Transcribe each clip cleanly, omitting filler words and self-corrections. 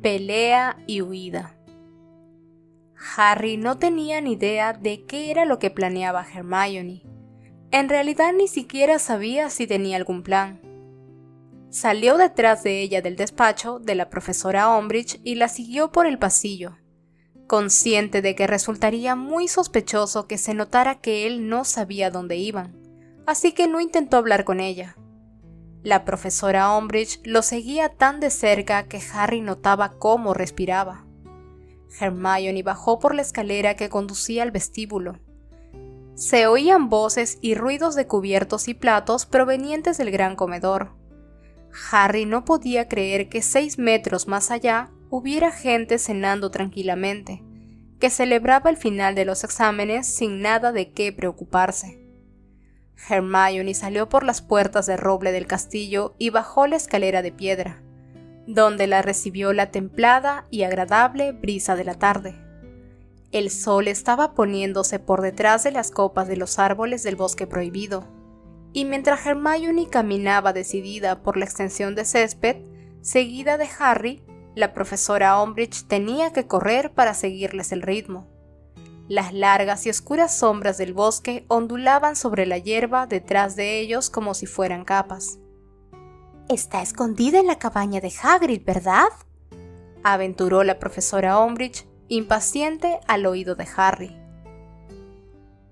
Pelea y huida. Harry no tenía ni idea de qué era lo que planeaba Hermione. En realidad ni siquiera sabía si tenía algún plan. Salió detrás de ella del despacho de la profesora Umbridge y la siguió por el pasillo, consciente de que resultaría muy sospechoso que se notara que él no sabía dónde iban, así que no intentó hablar con ella. La profesora Umbridge lo seguía tan de cerca que Harry notaba cómo respiraba. Hermione bajó por la escalera que conducía al vestíbulo. Se oían voces y ruidos de cubiertos y platos provenientes del gran comedor. Harry no podía creer que 6 metros más allá hubiera gente cenando tranquilamente, que celebraba el final de los exámenes sin nada de qué preocuparse. Hermione salió por las puertas de roble del castillo y bajó la escalera de piedra, donde la recibió la templada y agradable brisa de la tarde. El sol estaba poniéndose por detrás de las copas de los árboles del bosque prohibido, y mientras Hermione caminaba decidida por la extensión de césped, seguida de Harry, la profesora Umbridge tenía que correr para seguirles el ritmo. Las largas y oscuras sombras del bosque ondulaban sobre la hierba detrás de ellos como si fueran capas. «Está escondida en la cabaña de Hagrid, ¿verdad?», aventuró la profesora Umbridge, impaciente al oído de Harry.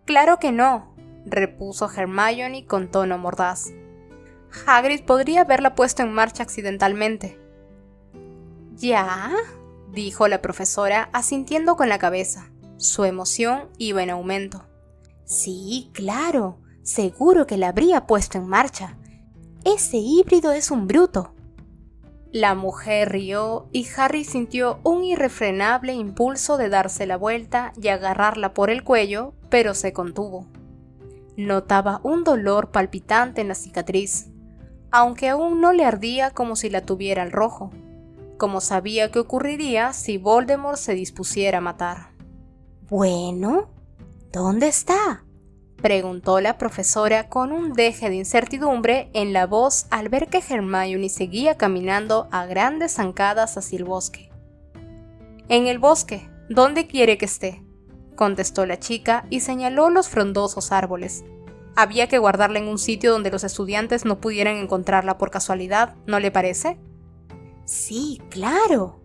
«Claro que no», repuso Hermione con tono mordaz. «Hagrid podría haberla puesto en marcha accidentalmente». «¿Ya?», dijo la profesora asintiendo con la cabeza. Su emoción iba en aumento. «Sí, claro, seguro que la habría puesto en marcha. Ese híbrido es un bruto». La mujer rió y Harry sintió un irrefrenable impulso de darse la vuelta y agarrarla por el cuello, pero se contuvo. Notaba un dolor palpitante en la cicatriz, aunque aún no le ardía como si la tuviera al rojo, como sabía que ocurriría si Voldemort se dispusiera a matar. «Bueno, ¿dónde está?», preguntó la profesora con un deje de incertidumbre en la voz al ver que Hermione seguía caminando a grandes zancadas hacia el bosque. «En el bosque, ¿dónde quiere que esté?», contestó la chica y señaló los frondosos árboles. Había que guardarla en un sitio donde los estudiantes no pudieran encontrarla por casualidad, ¿no le parece? «Sí, claro»,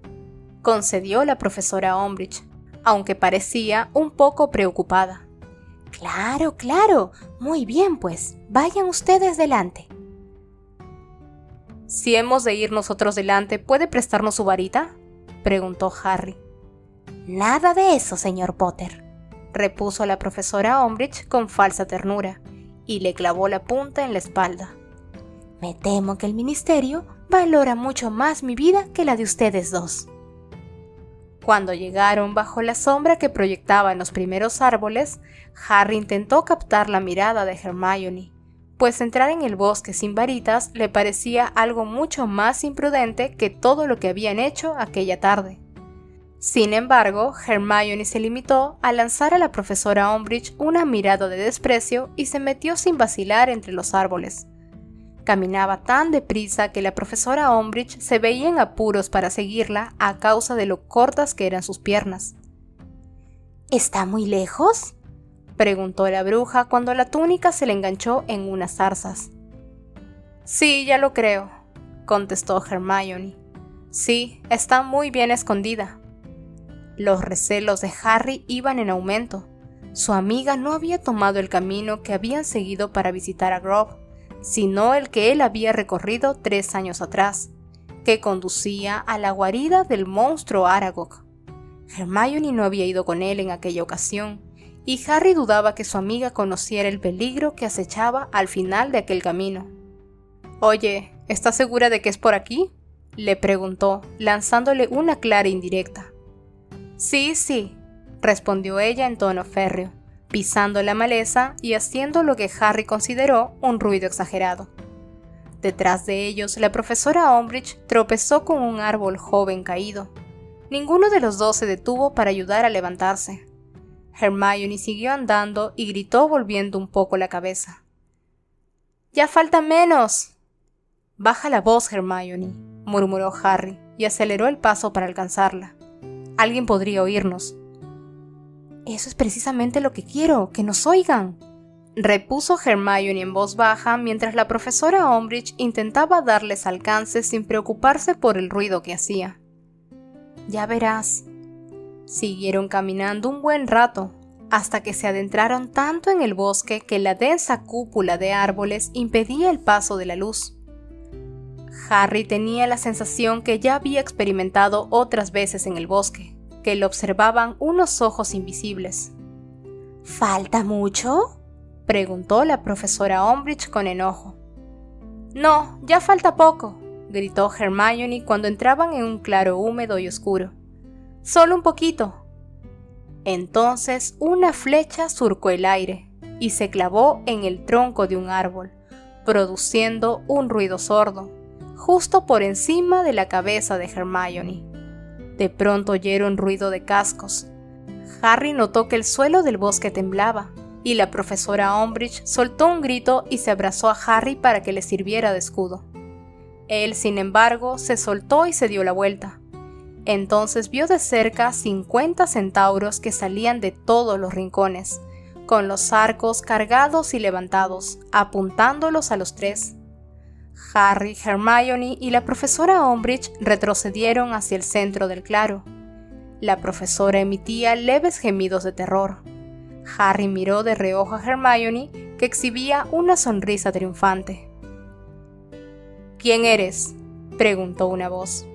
concedió la profesora Umbridge, aunque parecía un poco preocupada. «Claro, claro. Muy bien, pues. Vayan ustedes delante». «Si hemos de ir nosotros delante, ¿puede prestarnos su varita?», preguntó Harry. «Nada de eso, señor Potter», repuso la profesora Umbridge con falsa ternura, y le clavó la punta en la espalda. «Me temo que el ministerio valora mucho más mi vida que la de ustedes dos». Cuando llegaron bajo la sombra que proyectaban los primeros árboles, Harry intentó captar la mirada de Hermione, pues entrar en el bosque sin varitas le parecía algo mucho más imprudente que todo lo que habían hecho aquella tarde. Sin embargo, Hermione se limitó a lanzar a la profesora Umbridge una mirada de desprecio y se metió sin vacilar entre los árboles. Caminaba tan deprisa que la profesora Umbridge se veía en apuros para seguirla a causa de lo cortas que eran sus piernas. «¿Está muy lejos?», preguntó la bruja cuando la túnica se le enganchó en unas zarzas. «Sí, ya lo creo», contestó Hermione. «Sí, está muy bien escondida». Los recelos de Harry iban en aumento. Su amiga no había tomado el camino que habían seguido para visitar a Grove, sino el que él había recorrido 3 años atrás, que conducía a la guarida del monstruo Aragog. Hermione no había ido con él en aquella ocasión, y Harry dudaba que su amiga conociera el peligro que acechaba al final de aquel camino. «Oye, ¿estás segura de que es por aquí?», le preguntó, lanzándole una clara indirecta. «Sí, sí», respondió ella en tono férreo, pisando la maleza y haciendo lo que Harry consideró un ruido exagerado. Detrás de ellos, la profesora Umbridge tropezó con un árbol joven caído. Ninguno de los dos se detuvo para ayudar a levantarse. Hermione siguió andando y gritó volviendo un poco la cabeza. «¡Ya falta menos!». «Baja la voz, Hermione», murmuró Harry, y aceleró el paso para alcanzarla. Alguien podría oírnos. Eso es precisamente lo que quiero, que nos oigan, repuso Hermione en voz baja mientras la profesora Umbridge intentaba darles alcance sin preocuparse por el ruido que hacía. Ya verás. Siguieron caminando un buen rato, hasta que se adentraron tanto en el bosque que la densa cúpula de árboles impedía el paso de la luz. Harry tenía la sensación que ya había experimentado otras veces en el bosque, que lo observaban unos ojos invisibles. ¿Falta mucho?, preguntó la profesora Umbridge con enojo. No, ya falta poco, gritó Hermione cuando entraban en un claro húmedo y oscuro. Solo un poquito. Entonces una flecha surcó el aire y se clavó en el tronco de un árbol, produciendo un ruido sordo, justo por encima de la cabeza de Hermione. De pronto oyeron ruido de cascos. Harry notó que el suelo del bosque temblaba, y la profesora Umbridge soltó un grito y se abrazó a Harry para que le sirviera de escudo. Él, sin embargo, se soltó y se dio la vuelta. Entonces vio de cerca 50 centauros que salían de todos los rincones, con los arcos cargados y levantados, apuntándolos a los tres. Harry, Hermione y la profesora Umbridge retrocedieron hacia el centro del claro. La profesora emitía leves gemidos de terror. Harry miró de reojo a Hermione, que exhibía una sonrisa triunfante. ¿Quién eres?, preguntó una voz.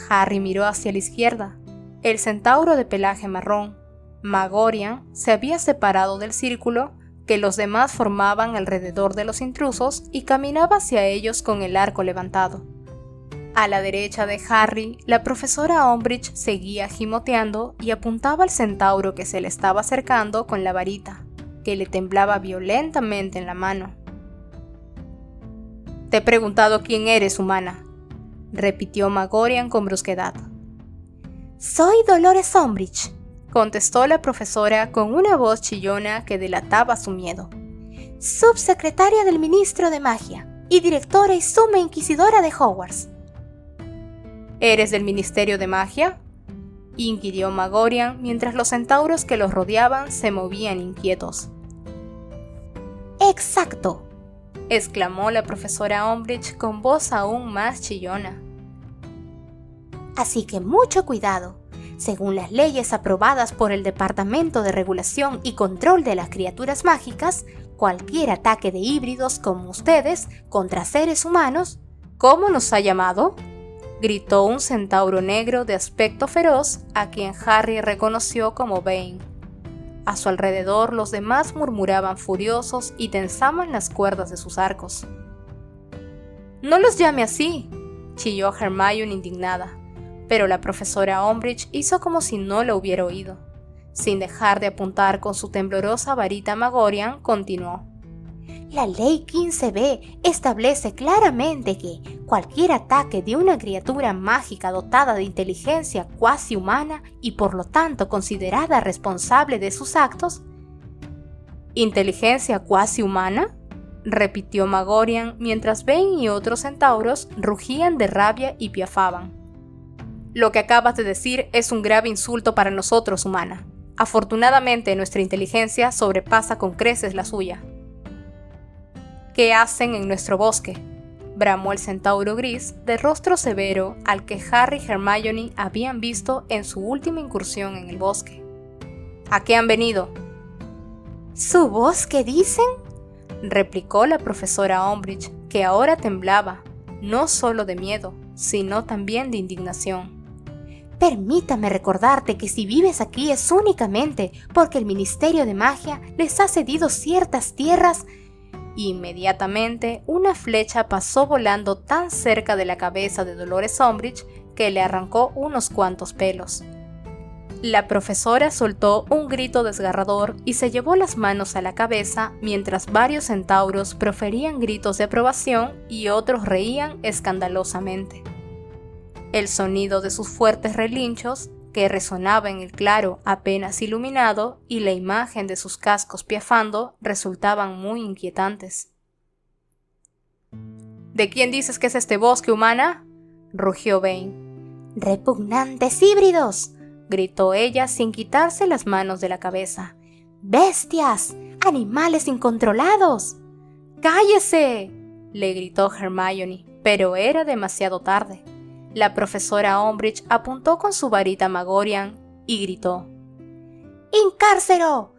Harry miró hacia la izquierda. El centauro de pelaje marrón, Magorian, se había separado del círculo que los demás formaban alrededor de los intrusos y caminaba hacia ellos con el arco levantado. A la derecha de Harry, la profesora Umbridge seguía gimoteando y apuntaba al centauro que se le estaba acercando con la varita, que le temblaba violentamente en la mano. «Te he preguntado quién eres, humana», repitió Magorian con brusquedad. «Soy Dolores Umbridge», contestó la profesora con una voz chillona que delataba su miedo. «Subsecretaria del Ministro de Magia y directora y suma inquisidora de Hogwarts». ¿Eres del Ministerio de Magia?, inquirió Magorian mientras los centauros que los rodeaban se movían inquietos. «Exacto», exclamó la profesora Umbridge con voz aún más chillona. «Así que mucho cuidado. Según las leyes aprobadas por el Departamento de Regulación y Control de las Criaturas Mágicas, cualquier ataque de híbridos como ustedes contra seres humanos». «¿Cómo nos ha llamado?», gritó un centauro negro de aspecto feroz a quien Harry reconoció como Bane. A su alrededor los demás murmuraban furiosos y tensaban las cuerdas de sus arcos. «No los llame así», chilló Hermione indignada, pero la profesora Umbridge hizo como si no lo hubiera oído. Sin dejar de apuntar con su temblorosa varita a Magorian, continuó. «La ley 15b establece claramente que cualquier ataque de una criatura mágica dotada de inteligencia cuasi humana y por lo tanto considerada responsable de sus actos». «¿Inteligencia cuasi humana?», repitió Magorian mientras Bane y otros centauros rugían de rabia y piafaban. «Lo que acabas de decir es un grave insulto para nosotros, humana. Afortunadamente nuestra inteligencia sobrepasa con creces la suya». «¿Qué hacen en nuestro bosque?», bramó el centauro gris de rostro severo al que Harry y Hermione habían visto en su última incursión en el bosque. «¿A qué han venido?». «¿Su bosque, dicen?», replicó la profesora Umbridge, que ahora temblaba, no solo de miedo, sino también de indignación. «Permítame recordarte que si vives aquí es únicamente porque el Ministerio de Magia les ha cedido ciertas tierras». Inmediatamente, una flecha pasó volando tan cerca de la cabeza de Dolores Umbridge que le arrancó unos cuantos pelos. La profesora soltó un grito desgarrador y se llevó las manos a la cabeza mientras varios centauros proferían gritos de aprobación y otros reían escandalosamente. El sonido de sus fuertes relinchos, que resonaba en el claro apenas iluminado, y la imagen de sus cascos piafando resultaban muy inquietantes. «¿De quién dices que es este bosque, humana?», rugió Bane. ¡Repugnantes híbridos!, gritó ella sin quitarse las manos de la cabeza. ¡Bestias! ¡Animales incontrolados! ¡Cállese!, le gritó Hermione, pero era demasiado tarde. La profesora Umbridge apuntó con su varita Magorian y gritó: ¡Incárcero!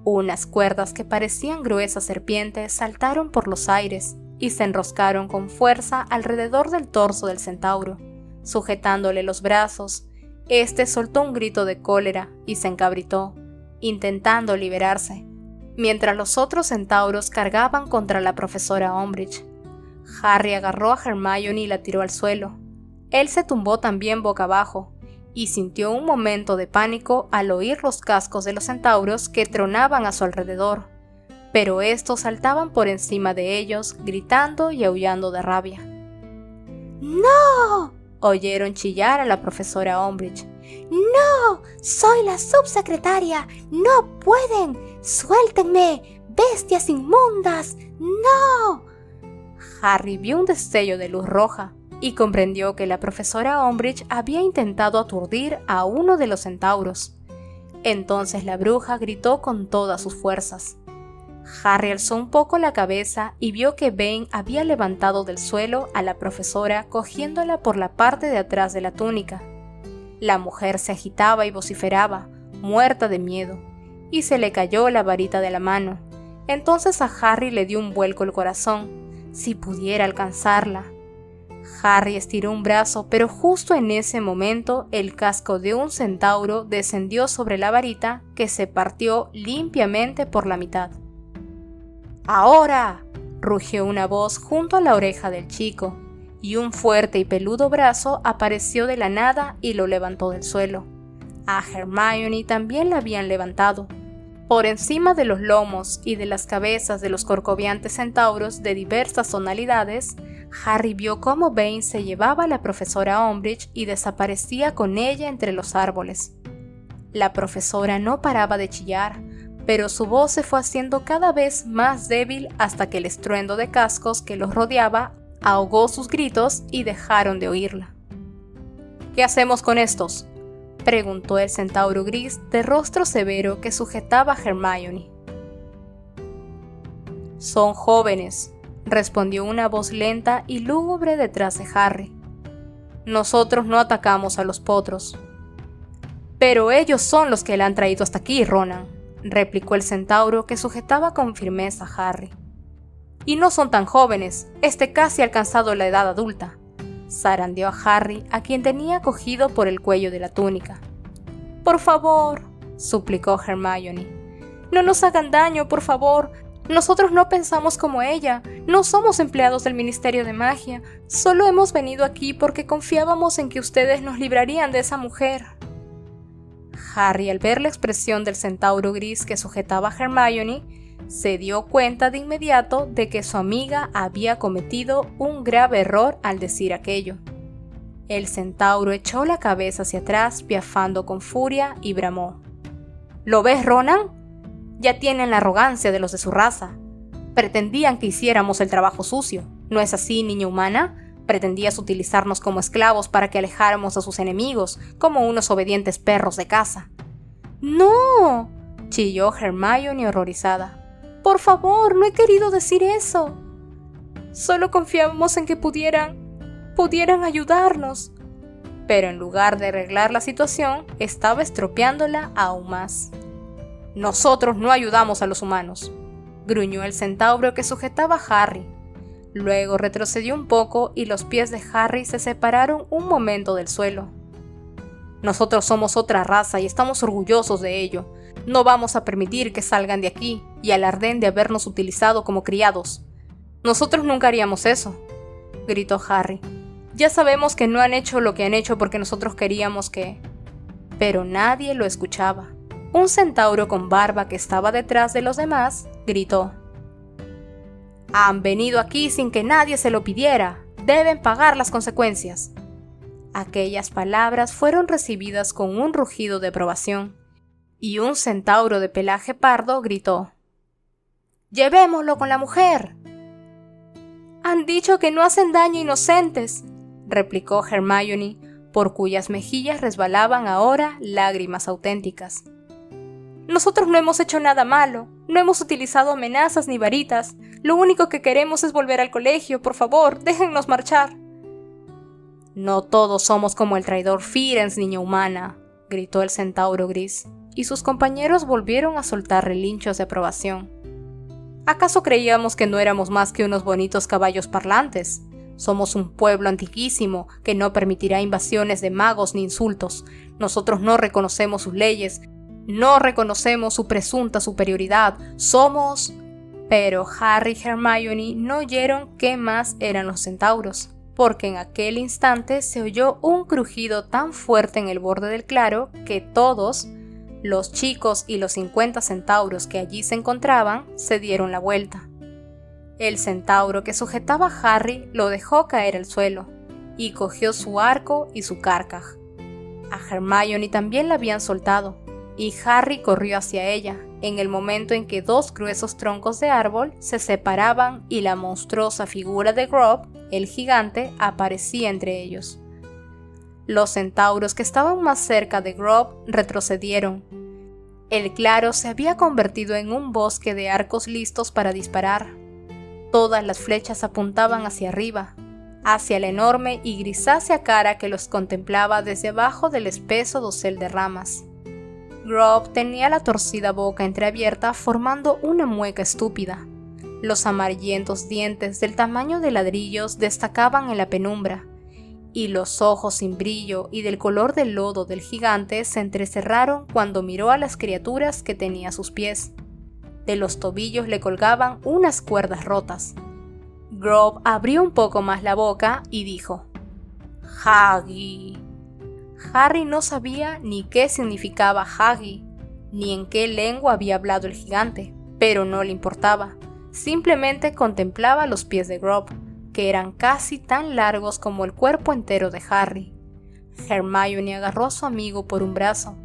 Unas cuerdas que parecían gruesas serpientes saltaron por los aires y se enroscaron con fuerza alrededor del torso del centauro, sujetándole los brazos. Este soltó un grito de cólera y se encabritó, intentando liberarse, mientras los otros centauros cargaban contra la profesora Umbridge. Harry agarró a Hermione y la tiró al suelo. Él se tumbó también boca abajo y sintió un momento de pánico al oír los cascos de los centauros que tronaban a su alrededor, pero estos saltaban por encima de ellos, gritando y aullando de rabia. ¡No!, oyeron chillar a la profesora Umbridge. ¡No! ¡Soy la subsecretaria! ¡No pueden! ¡Suéltenme! ¡Bestias inmundas! ¡No! Harry vio un destello de luz roja y comprendió que la profesora Umbridge había intentado aturdir a uno de los centauros. Entonces la bruja gritó con todas sus fuerzas. Harry alzó un poco la cabeza y vio que Bane había levantado del suelo a la profesora cogiéndola por la parte de atrás de la túnica. La mujer se agitaba y vociferaba, muerta de miedo, y se le cayó la varita de la mano. Entonces a Harry le dio un vuelco el corazón. Si pudiera alcanzarla. Harry estiró un brazo, pero justo en ese momento el casco de un centauro descendió sobre la varita, que se partió limpiamente por la mitad. ¡Ahora!, rugió una voz junto a la oreja del chico, y un fuerte y peludo brazo apareció de la nada y lo levantó del suelo. A Hermione también la habían levantado. Por encima de los lomos y de las cabezas de los corcoviantes centauros de diversas tonalidades, Harry vio cómo Bane se llevaba a la profesora Umbridge y desaparecía con ella entre los árboles. La profesora no paraba de chillar, pero su voz se fue haciendo cada vez más débil hasta que el estruendo de cascos que los rodeaba ahogó sus gritos y dejaron de oírla. ¿Qué hacemos con estos?, preguntó el centauro gris de rostro severo que sujetaba a Hermione. Son jóvenes, respondió una voz lenta y lúgubre detrás de Harry. Nosotros no atacamos a los potros. Pero ellos son los que la han traído hasta aquí, Ronan, replicó el centauro que sujetaba con firmeza a Harry. Y no son tan jóvenes, casi ha alcanzado la edad adulta. Zarandeó a Harry, a quien tenía cogido por el cuello de la túnica. «Por favor», suplicó Hermione. «No nos hagan daño, por favor. Nosotros no pensamos como ella. No somos empleados del Ministerio de Magia. Solo hemos venido aquí porque confiábamos en que ustedes nos librarían de esa mujer». Harry, al ver la expresión del centauro gris que sujetaba a Hermione, se dio cuenta de inmediato de que su amiga había cometido un grave error al decir aquello. El centauro echó la cabeza hacia atrás, piafando con furia, y bramó. ¿Lo ves, Ronan? Ya tienen la arrogancia de los de su raza. Pretendían que hiciéramos el trabajo sucio. ¿No es así, niña humana? Pretendías utilizarnos como esclavos para que alejáramos a sus enemigos, como unos obedientes perros de caza. ¡No!, chilló Hermione horrorizada. Por favor, no he querido decir eso. Solo confiábamos en que pudieran ayudarnos. Pero en lugar de arreglar la situación, estaba estropeándola aún más. Nosotros no ayudamos a los humanos, gruñó el centauro que sujetaba a Harry. Luego retrocedió un poco y los pies de Harry se separaron un momento del suelo. Nosotros somos otra raza y estamos orgullosos de ello. No vamos a permitir que salgan de aquí y alarden de habernos utilizado como criados. Nosotros nunca haríamos eso, gritó Harry. Ya sabemos que no han hecho lo que han hecho porque nosotros queríamos que... Pero nadie lo escuchaba. Un centauro con barba que estaba detrás de los demás gritó. Han venido aquí sin que nadie se lo pidiera. Deben pagar las consecuencias. Aquellas palabras fueron recibidas con un rugido de aprobación. Y un centauro de pelaje pardo gritó. ¡Llevémoslo con la mujer! Han dicho que no hacen daño a inocentes, replicó Hermione, por cuyas mejillas resbalaban ahora lágrimas auténticas. Nosotros no hemos hecho nada malo, no hemos utilizado amenazas ni varitas, lo único que queremos es volver al colegio, por favor, déjennos marchar. No todos somos como el traidor Firenze, niña humana, gritó el centauro gris, y sus compañeros volvieron a soltar relinchos de aprobación. ¿Acaso creíamos que no éramos más que unos bonitos caballos parlantes? Somos un pueblo antiquísimo que no permitirá invasiones de magos ni insultos. Nosotros no reconocemos sus leyes, no reconocemos su presunta superioridad. Somos... Pero Harry y Hermione no oyeron qué más eran los centauros, porque en aquel instante se oyó un crujido tan fuerte en el borde del claro que todos, los chicos y los 50 centauros que allí se encontraban, se dieron la vuelta. El centauro que sujetaba a Harry lo dejó caer al suelo, y cogió su arco y su carcaj. A Hermione también la habían soltado, y Harry corrió hacia ella, en el momento en que dos gruesos troncos de árbol se separaban y la monstruosa figura de Grob, el gigante, aparecía entre ellos. Los centauros que estaban más cerca de Grob retrocedieron. El claro se había convertido en un bosque de arcos listos para disparar. Todas las flechas apuntaban hacia arriba, hacia la enorme y grisácea cara que los contemplaba desde abajo del espeso dosel de ramas. Grob tenía la torcida boca entreabierta formando una mueca estúpida. Los amarillentos dientes del tamaño de ladrillos destacaban en la penumbra, y los ojos sin brillo y del color del lodo del gigante se entrecerraron cuando miró a las criaturas que tenía a sus pies. De los tobillos le colgaban unas cuerdas rotas. Grob abrió un poco más la boca y dijo: «Haggy». Harry no sabía ni qué significaba Haggy, ni en qué lengua había hablado el gigante, pero no le importaba. Simplemente contemplaba los pies de Grob, que eran casi tan largos como el cuerpo entero de Harry. Hermione agarró a su amigo por un brazo.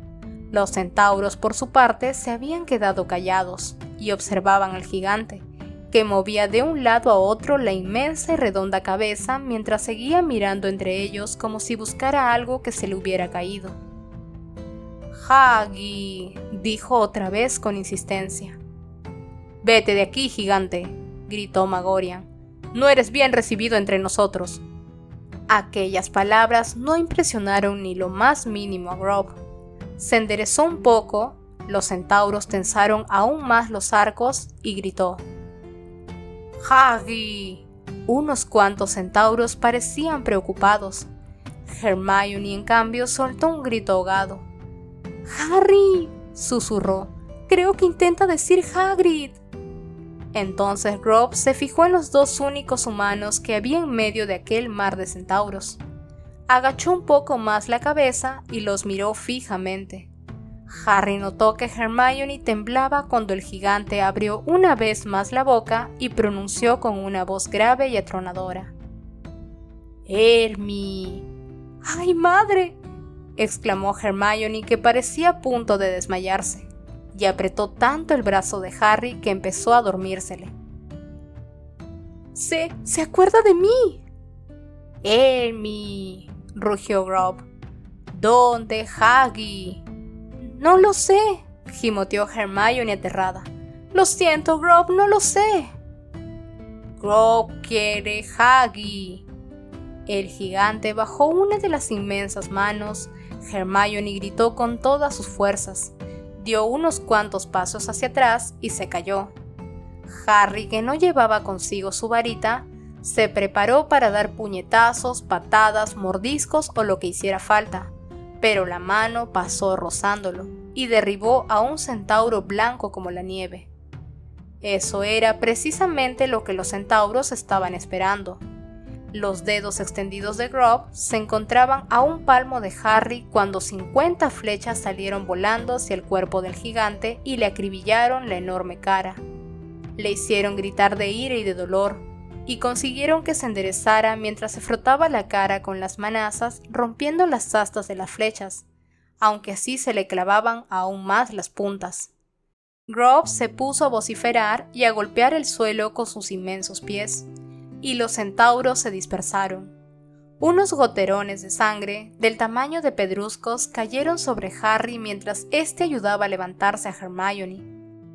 Los centauros, por su parte, se habían quedado callados y observaban al gigante, que movía de un lado a otro la inmensa y redonda cabeza mientras seguía mirando entre ellos como si buscara algo que se le hubiera caído. «Haggy», dijo otra vez con insistencia. «Vete de aquí, gigante», gritó Magorian. «No eres bien recibido entre nosotros». Aquellas palabras no impresionaron ni lo más mínimo a Grob. Se enderezó un poco, los centauros tensaron aún más los arcos y gritó: «¡Haggy!». Unos cuantos centauros parecían preocupados. Hermione, en cambio, soltó un grito ahogado. «¡Harry!», susurró. «Creo que intenta decir Hagrid». Entonces Grob se fijó en los dos únicos humanos que había en medio de aquel mar de centauros. Agachó un poco más la cabeza y los miró fijamente. Harry notó que Hermione temblaba cuando el gigante abrió una vez más la boca y pronunció con una voz grave y atronadora: «Hermi». «¡Ay, madre!», exclamó Hermione, que parecía a punto de desmayarse, y apretó tanto el brazo de Harry que empezó a dormírsele. «¡Se acuerda de mí!». «Hermi», rugió Grob. «¿Dónde, Haggy?». «No lo sé», gimoteó Hermione aterrada. «Lo siento, Grob, no lo sé». «Grob quiere Haggy». El gigante bajó una de las inmensas manos. Hermione gritó con todas sus fuerzas. Dio unos cuantos pasos hacia atrás y se cayó. Harry, que no llevaba consigo su varita, se preparó para dar puñetazos, patadas, mordiscos o lo que hiciera falta, pero la mano pasó rozándolo y derribó a un centauro blanco como la nieve. Eso era precisamente lo que los centauros estaban esperando. Los dedos extendidos de Grob se encontraban a un palmo de Harry cuando 50 flechas salieron volando hacia el cuerpo del gigante y le acribillaron la enorme cara. Le hicieron gritar de ira y de dolor, y consiguieron que se enderezara mientras se frotaba la cara con las manazas, rompiendo las astas de las flechas, aunque así se le clavaban aún más las puntas. Grob se puso a vociferar y a golpear el suelo con sus inmensos pies, y los centauros se dispersaron. Unos goterones de sangre, del tamaño de pedruscos, cayeron sobre Harry mientras éste ayudaba a levantarse a Hermione.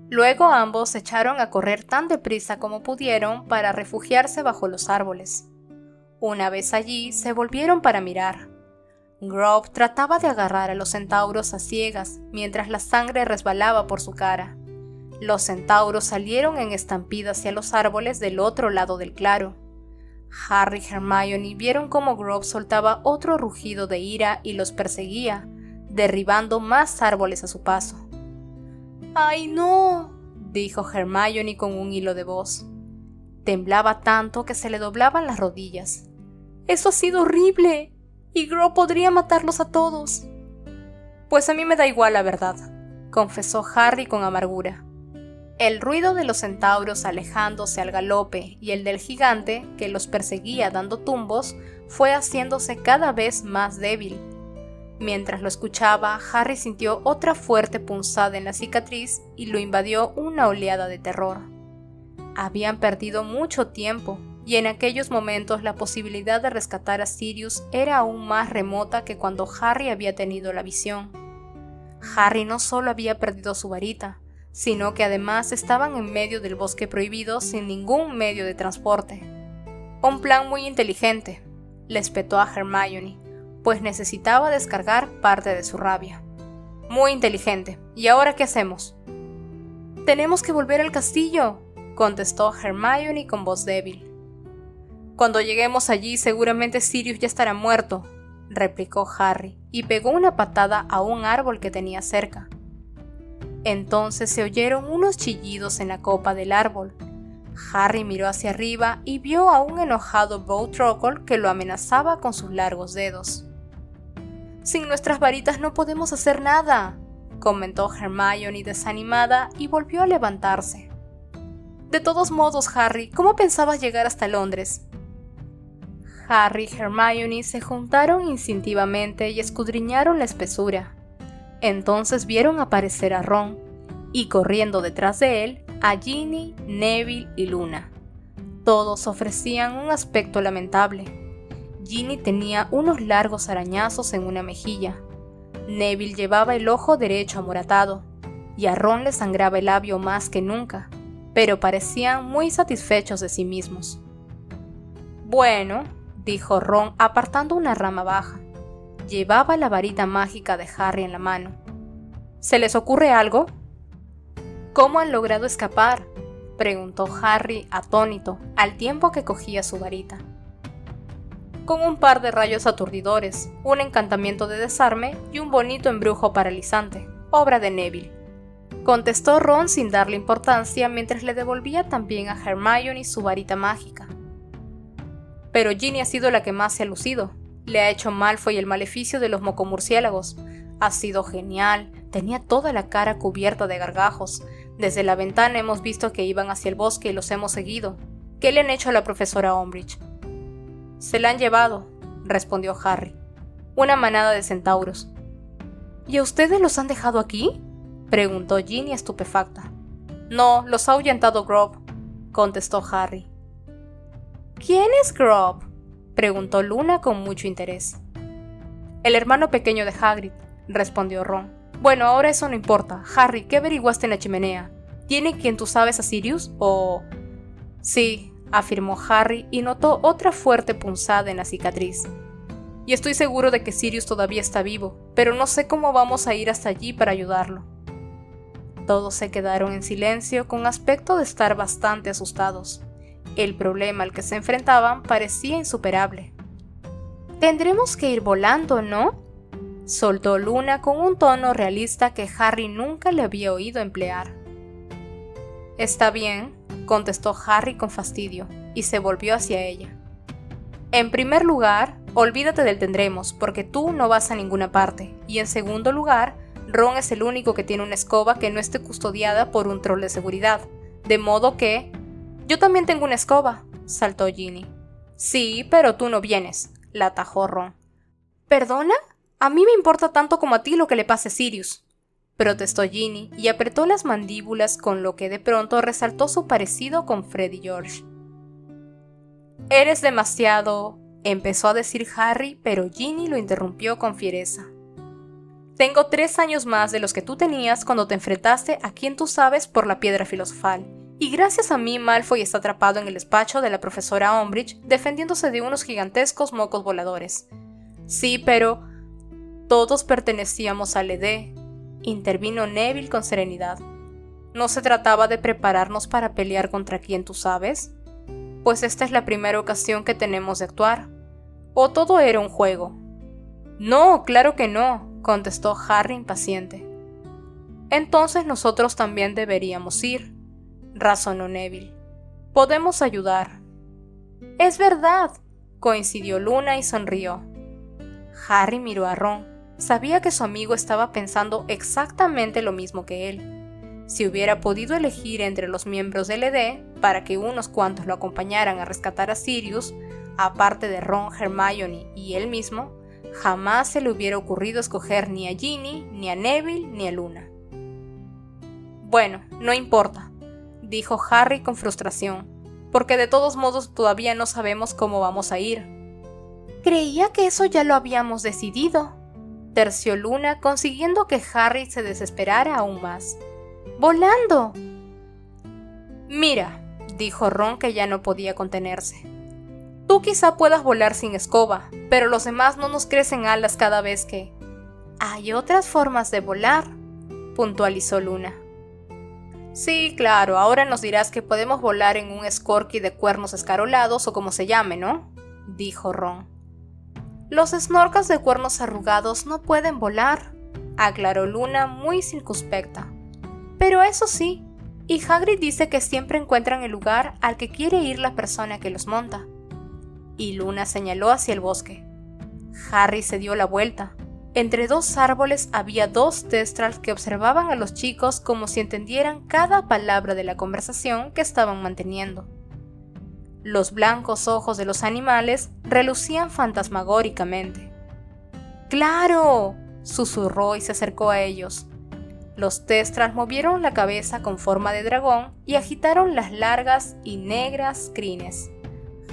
Luego ambos se echaron a correr tan deprisa como pudieron para refugiarse bajo los árboles. Una vez allí, se volvieron para mirar. Grovd trataba de agarrar a los centauros a ciegas mientras la sangre resbalaba por su cara. Los centauros salieron en estampida hacia los árboles del otro lado del claro. Harry y Hermione vieron cómo Grovd soltaba otro rugido de ira y los perseguía, derribando más árboles a su paso. ¡Ay, no!, dijo Hermione con un hilo de voz. Temblaba tanto que se le doblaban las rodillas. ¡Eso ha sido horrible! Y Grovd podría matarlos a todos. Pues a mí me da igual la verdad, confesó Harry con amargura. El ruido de los centauros alejándose al galope y el del gigante, que los perseguía dando tumbos, fue haciéndose cada vez más débil. Mientras lo escuchaba, Harry sintió otra fuerte punzada en la cicatriz y lo invadió una oleada de terror. Habían perdido mucho tiempo, y en aquellos momentos la posibilidad de rescatar a Sirius era aún más remota que cuando Harry había tenido la visión. Harry no solo había perdido su varita, sino que además estaban en medio del bosque prohibido sin ningún medio de transporte. Un plan muy inteligente, le espetó a Hermione, pues necesitaba descargar parte de su rabia. Muy inteligente. ¿Y ahora qué hacemos? Tenemos que volver al castillo, contestó Hermione con voz débil. Cuando lleguemos allí seguramente Sirius ya estará muerto, replicó Harry, y pegó una patada a un árbol que tenía cerca. Entonces se oyeron unos chillidos en la copa del árbol. Harry miró hacia arriba y vio a un enojado Bowtruckle que lo amenazaba con sus largos dedos. «Sin nuestras varitas no podemos hacer nada», comentó Hermione desanimada y volvió a levantarse. «De todos modos, Harry, ¿cómo pensabas llegar hasta Londres?» Harry y Hermione se juntaron instintivamente y escudriñaron la espesura. Entonces vieron aparecer a Ron, y corriendo detrás de él, a Ginny, Neville y Luna. Todos ofrecían un aspecto lamentable. Ginny tenía unos largos arañazos en una mejilla. Neville llevaba el ojo derecho amoratado, y a Ron le sangraba el labio más que nunca, pero parecían muy satisfechos de sí mismos. «Bueno», dijo Ron apartando una rama baja. Llevaba la varita mágica de Harry en la mano. ¿Se les ocurre algo?» «¿Cómo han logrado escapar?», preguntó Harry atónito, al tiempo que cogía su varita. «Con un par de rayos aturdidores, un encantamiento de desarme y un bonito embrujo paralizante, obra de Neville», contestó Ron sin darle importancia mientras le devolvía también a Hermione su varita mágica. «Pero Ginny ha sido la que más se ha lucido. Le ha hecho Malfoy el maleficio de los mocomurciélagos. Ha sido genial, tenía toda la cara cubierta de gargajos. Desde la ventana hemos visto que iban hacia el bosque y los hemos seguido. ¿Qué le han hecho a la profesora Umbridge?» «Se la han llevado», respondió Harry. «Una manada de centauros». «¿Y a ustedes los han dejado aquí?», preguntó Ginny estupefacta. «No, los ha ahuyentado Grovd», contestó Harry. «¿Quién es Grovd?», preguntó Luna con mucho interés. «El hermano pequeño de Hagrid», respondió Ron. «Bueno, ahora eso no importa. Harry, ¿qué averiguaste en la chimenea? ¿Tiene quien tú sabes a Sirius o...?» «Sí», afirmó Harry y notó otra fuerte punzada en la cicatriz. «Y estoy seguro de que Sirius todavía está vivo, pero no sé cómo vamos a ir hasta allí para ayudarlo». Todos se quedaron en silencio con aspecto de estar bastante asustados. El problema al que se enfrentaban parecía insuperable. «Tendremos que ir volando, ¿no?», soltó Luna con un tono realista que Harry nunca le había oído emplear. «Está bien», contestó Harry con fastidio, y se volvió hacia ella. «En primer lugar, olvídate del tendremos, porque tú no vas a ninguna parte, y en segundo lugar, Ron es el único que tiene una escoba que no esté custodiada por un troll de seguridad, de modo que...» «Yo también tengo una escoba», saltó Ginny. «Sí, pero tú no vienes», la atajó Ron. «¿Perdona? A mí me importa tanto como a ti lo que le pase a Sirius», protestó Ginny y apretó las mandíbulas con lo que de pronto resaltó su parecido con Fred y George. «Eres demasiado... empezó a decir Harry, pero Ginny lo interrumpió con fiereza. Tengo 3 años más de los que tú tenías cuando te enfrentaste a quien tú sabes por la piedra filosofal, y gracias a mí Malfoy está atrapado en el despacho de la profesora Umbridge defendiéndose de unos gigantescos mocos voladores. Sí, pero todos pertenecíamos al ED, intervino Neville con serenidad. ¿No se trataba de prepararnos para pelear contra quien tú sabes? Pues esta es la primera ocasión que tenemos de actuar. ¿O todo era un juego? No, claro que no, contestó Harry impaciente. Entonces nosotros también deberíamos ir, razonó Neville. Podemos ayudar. Es verdad, coincidió Luna y sonrió. Harry miró a Ron. Sabía que su amigo estaba pensando exactamente lo mismo que él. Si hubiera podido elegir entre los miembros del ED para que unos cuantos lo acompañaran a rescatar a Sirius, aparte de Ron, Hermione y él mismo, jamás se le hubiera ocurrido escoger ni a Ginny, ni a Neville, ni a Luna. Bueno, no importa, dijo Harry con frustración, porque de todos modos todavía no sabemos cómo vamos a ir. Creía que eso ya lo habíamos decidido, terció Luna, consiguiendo que Harry se desesperara aún más. ¡Volando! Mira, dijo Ron, que ya no podía contenerse. Tú quizá puedas volar sin escoba, pero los demás no nos crecen alas cada vez que... Hay otras formas de volar, puntualizó Luna. Sí, claro, ahora nos dirás que podemos volar en un Skorky de cuernos escarolados o como se llame, ¿no? Dijo Ron. Los Snorkas de cuernos arrugados no pueden volar, aclaró Luna muy circunspecta. Pero eso sí, y Hagrid dice que siempre encuentran el lugar al que quiere ir la persona que los monta. Y Luna señaló hacia el bosque. Harry se dio la vuelta. Entre 2 árboles había 2 Thestrals que observaban a los chicos como si entendieran cada palabra de la conversación que estaban manteniendo. Los blancos ojos de los animales relucían fantasmagóricamente. ¡Claro!, susurró y se acercó a ellos. Los Thestrals movieron la cabeza con forma de dragón y agitaron las largas y negras crines.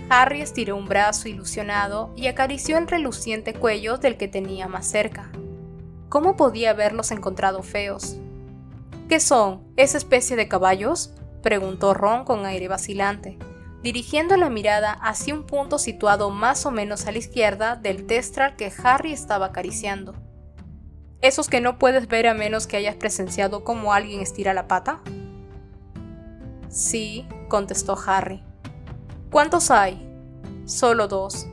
Harry estiró un brazo ilusionado y acarició el reluciente cuello del que tenía más cerca. ¿Cómo podía haberlos encontrado feos? ¿Qué son? ¿Esa especie de caballos?, preguntó Ron con aire vacilante, dirigiendo la mirada hacia un punto situado más o menos a la izquierda del Thestral que Harry estaba acariciando. ¿Esos que no puedes ver a menos que hayas presenciado cómo alguien estira la pata? Sí, contestó Harry. ¿Cuántos hay? Solo 2.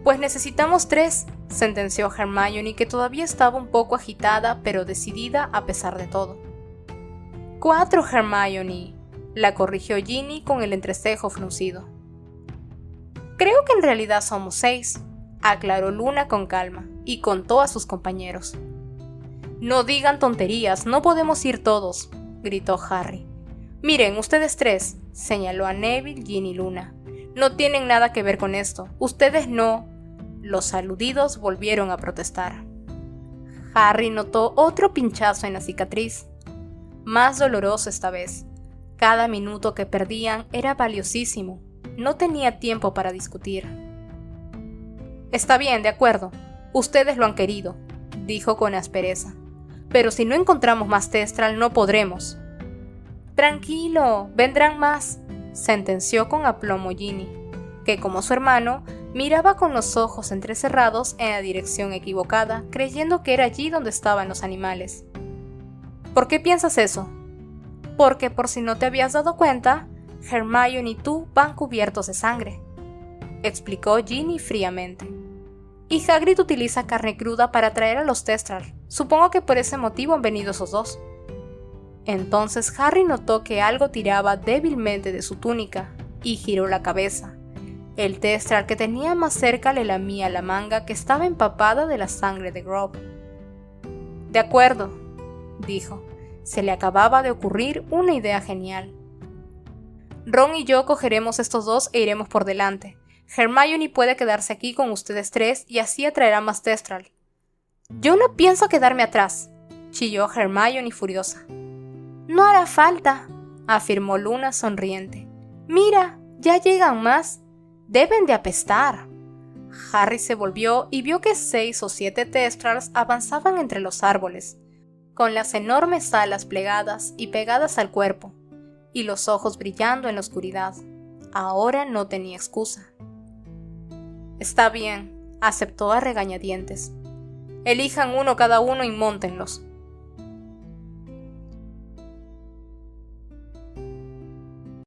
Pues necesitamos 3, sentenció Hermione, que todavía estaba un poco agitada pero decidida a pesar de todo. 4, Hermione, la corrigió Ginny con el entrecejo fruncido. Creo que en realidad somos 6, aclaró Luna con calma, y contó a sus compañeros. No digan tonterías, no podemos ir todos, gritó Harry. Miren, ustedes 3, señaló a Neville, Ginny y Luna. No tienen nada que ver con esto, ustedes no. Los aludidos volvieron a protestar. Harry notó otro pinchazo en la cicatriz, más doloroso esta vez. Cada minuto que perdían era valiosísimo, no tenía tiempo para discutir. Está bien, de acuerdo, ustedes lo han querido, dijo con aspereza. Pero si no encontramos más Thestral no podremos. Tranquilo, vendrán más, sentenció con aplomo Ginny, que como su hermano, miraba con los ojos entrecerrados en la dirección equivocada, creyendo que era allí donde estaban los animales. ¿Por qué piensas eso? Porque por si no te habías dado cuenta, Hermione y tú van cubiertos de sangre, explicó Ginny fríamente. Y Hagrid utiliza carne cruda para atraer a los Thestral. Supongo que por ese motivo han venido esos 2. Entonces Harry notó que algo tiraba débilmente de su túnica y giró la cabeza. El Thestral que tenía más cerca le lamía la manga que estaba empapada de la sangre de Grob. De acuerdo, dijo. Se le acababa de ocurrir una idea genial. Ron y yo cogeremos estos 2 e iremos por delante. Hermione puede quedarse aquí con ustedes 3 y así atraerá más Thestral. Yo no pienso quedarme atrás, chilló Hermione furiosa. No hará falta, afirmó Luna sonriente. Mira, ya llegan más. Deben de apestar. Harry se volvió y vio que 6 o 7 Thestrals avanzaban entre los árboles, con las enormes alas plegadas y pegadas al cuerpo, y los ojos brillando en la oscuridad. Ahora no tenía excusa. «Está bien», aceptó a regañadientes. «Elijan uno cada uno y móntenlos».